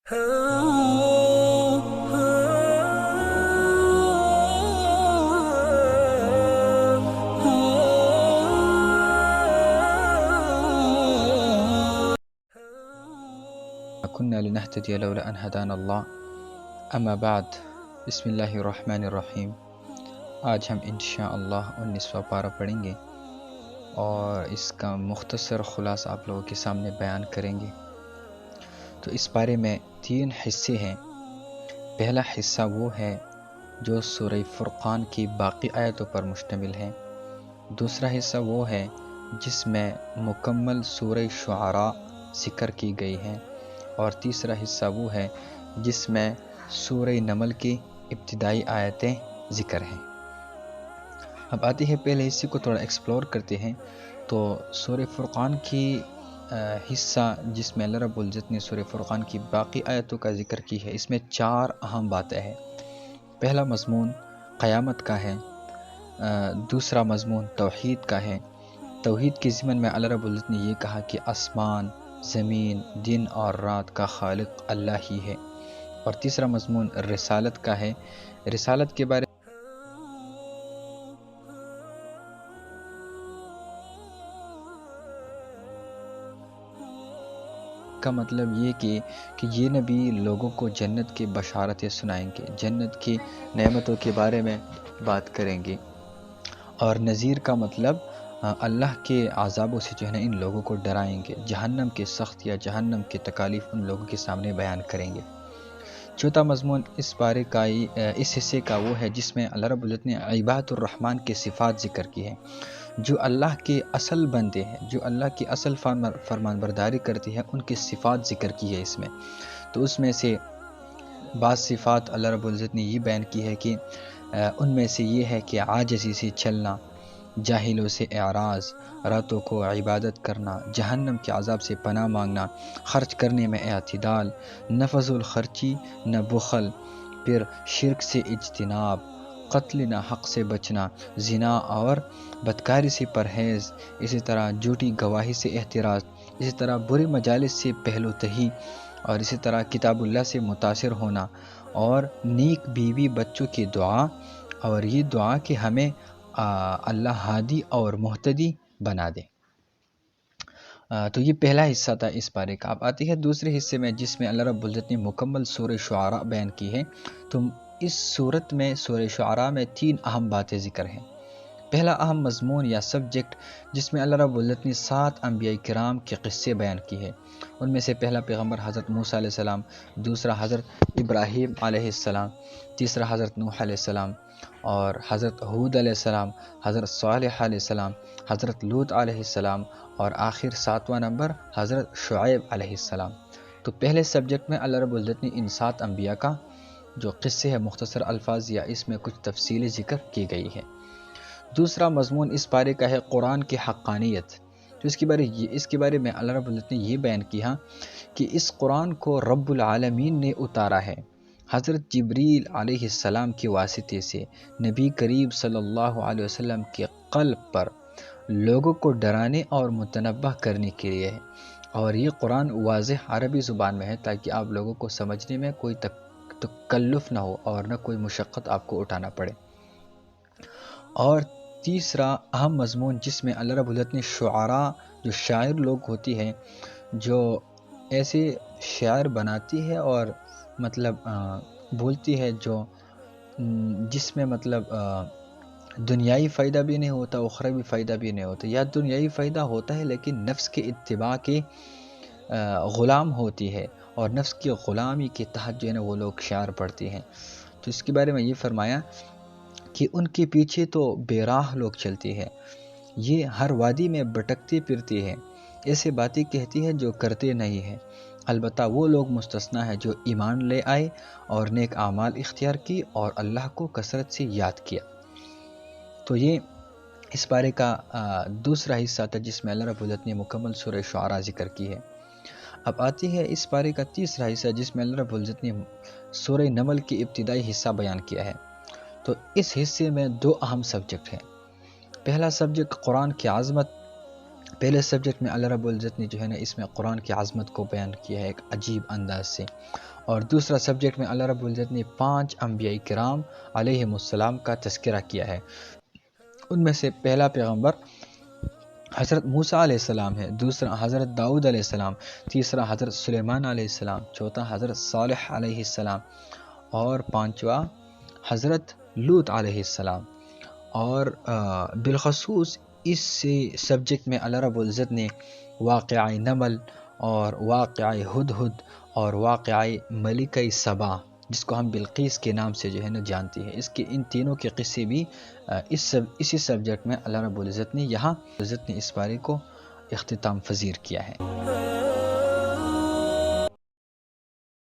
كنا لنهتدي لولا أن هدانا الله اما بعد بسم اللہ الرحمن الرحیم۔ آج ہم انشاءاللہ 19واں پارہ پڑھیں گے اور اس کا مختصر خلاصہ آپ لوگوں کے سامنے بیان کریں گے۔ تو اس پارے میں 3 حصے ہیں۔ پہلا حصہ وہ ہے جو سورہ فرقان کی باقی آیتوں پر مشتمل ہے۔ دوسرا حصہ وہ ہے جس میں مکمل سورہ شعراء ذکر کی گئی ہے، اور تیسرا حصہ وہ ہے جس میں سورہ نمل کی ابتدائی آیتیں ذکر ہیں۔ اب آتی ہے پہلے حصے کو تھوڑا ایکسپلور کرتے ہیں۔ تو سورہ فرقان کی حصہ جس میں اللہ رب العزت نے سورہ فرقان کی باقی آیتوں کا ذکر کی ہے، اس میں 4 اہم باتیں ہیں۔ پہلا مضمون قیامت کا ہے، دوسرا مضمون توحید کا ہے۔ توحید کے ضمن میں اللہ رب العزت نے یہ کہا کہ آسمان، زمین، دن اور رات کا خالق اللہ ہی ہے۔ اور تیسرا مضمون رسالت کا ہے۔ رسالت کے بارے کا مطلب یہ کہ یہ نبی لوگوں کو جنت کی بشارتیں سنائیں گے، جنت کی نعمتوں کے بارے میں بات کریں گے، اور نذیر کا مطلب اللہ کے عذابوں سے جو ہے نا ان لوگوں کو ڈرائیں گے، جہنم کے سخت یا جہنم کے تکالیف ان لوگوں کے سامنے بیان کریں گے۔ چوتھا مضمون اس پارے کا اس حصے کا وہ ہے جس میں اللہ رب العزت نے عباد الرحمن کے صفات ذکر کی ہیں، جو اللہ کے اصل بندے ہیں، جو اللہ کی اصل فرمان برداری کرتی ہے، ان کی صفات ذکر کی ہے اس میں۔ تو اس میں سے بعض صفات اللہ رب العزت نے یہ بیان کی ہے کہ ان میں سے یہ ہے کہ عاجزی سے چلنا، جاہلوں سے اعراض، راتوں کو عبادت کرنا، جہنم کے عذاب سے پناہ مانگنا، خرچ کرنے میں اعتدال، نہ فضول خرچی نہ بخل، پھر شرک سے اجتناب، قتل نہ حق سے بچنا، زنا اور بدکاری سے پرہیز، اسی طرح جھوٹی گواہی سے احتراز، اسی طرح برے مجالس سے پہلو تہی، اور اسی طرح کتاب اللہ سے متاثر ہونا، اور نیک بیوی بچوں کی دعا، اور یہ دعا کہ ہمیں اللہ ہادی اور مہتدی بنا دے۔ تو یہ پہلا حصہ تھا اس پارے کا۔ اب آتی ہے دوسرے حصے میں جس میں اللہ رب العزت نے مکمل سورہ شعراء بیان کی ہے۔ تو اس صورت میں سورہ شعراء میں 3 اہم باتیں ذکر ہیں۔ پہلا اہم مضمون یا سبجیکٹ جس میں اللہ رب العزت نے 7 انبیاء کرام کے قصے بیان کی ہے۔ ان میں سے پہلا پیغمبر حضرت موسیٰ علیہ السلام، دوسرا حضرت ابراہیم علیہ السلام، تیسرا حضرت نوح علیہ السلام، اور حضرت ہود علیہ السلام، حضرت صالح علیہ السلام، حضرت لوط علیہ السلام، اور آخر 7واں نمبر حضرت شعیب علیہ السلام۔ تو پہلے سبجیکٹ میں اللہ رب العزت نے ان 7 انبیاء کا جو قصے ہے مختصر الفاظ یا اس میں کچھ تفصیلی ذکر کی گئی ہے۔ دوسرا مضمون اس پارے کا ہے قرآن کی حقانیت۔ تو اس کے بارے میں اللہ رب العزت نے یہ بیان کیا کہ اس قرآن کو رب العالمین نے اتارا ہے، حضرت جبریل علیہ السلام کے واسطے سے نبی کریم صلی اللہ علیہ وسلم کے قلب پر لوگوں کو ڈرانے اور متنبہ کرنے کے لیے ہے، اور یہ قرآن واضح عربی زبان میں ہے تاکہ آپ لوگوں کو سمجھنے میں کوئی تکلف نہ ہو اور نہ کوئی مشقت آپ کو اٹھانا پڑے۔ اور تیسرا اہم مضمون جس میں اللہ رب العزت نے شعراء، جو شاعر لوگ ہوتی ہیں، جو ایسے شعر بناتی ہے اور مطلب بولتی ہے جو جس میں مطلب دنیائی فائدہ بھی نہیں ہوتا، اخروی فائدہ بھی نہیں ہوتا، یا دنیائی فائدہ ہوتا ہے لیکن نفس کے اتباع کے غلام ہوتی ہے، اور نفس کی غلامی کے تحت جو ہے نا وہ لوگ شعر پڑھتی ہیں۔ تو اس کے بارے میں یہ فرمایا کہ ان کے پیچھے تو بے راہ لوگ چلتی ہے، یہ ہر وادی میں بھٹکتی پھرتی ہے، ایسے باتیں کہتی ہے جو کرتے نہیں ہیں، البتہ وہ لوگ مستثنا ہے جو ایمان لے آئے اور نیک اعمال اختیار کی اور اللہ کو کثرت سے یاد کیا۔ تو یہ اس پارے کا دوسرا حصہ تھا جس میں اللہ رب العزت نے مکمل سورہ شعراء ذکر کی ہے۔ اب آتی ہے اس پارے کا تیسرا حصہ جس میں اللہ رب العزت نے سورہ نمل کی ابتدائی حصہ بیان کیا ہے۔ تو اس حصے میں 2 اہم سبجیکٹ ہیں۔ پہلا سبجیکٹ قرآن کی عظمت پہلے سبجیکٹ میں اللہ رب العزت نے جو ہے نا اس میں قرآن کی عظمت کو بیان کیا ہے ایک عجیب انداز سے، اور دوسرا سبجیکٹ میں اللہ رب العزت نے 5 انبیاء کرام علیہم السلام کا تذکرہ کیا ہے۔ ان میں سے پہلا پیغمبر حضرت موسیٰ علیہ السلام ہے، دوسرا حضرت داؤد علیہ السلام، تیسرا حضرت سلیمان علیہ السلام، چوتھا حضرت صالح علیہ السلام، اور پانچواں حضرت لوط علیہ السلام۔ اور بالخصوص اس سبجیکٹ میں اللہ رب العزت نے واقعہ نمل اور واقعہ ہدہد اور واقعہ ملکہ سبا، جس کو ہم بلقیس کے نام سے جو ہے نا جانتی ہے، ان تینوں کے قصے بھی اسی سبجیکٹ میں اللہ رب العزت نے اس بارے کو اختتام پذیر کیا ہے۔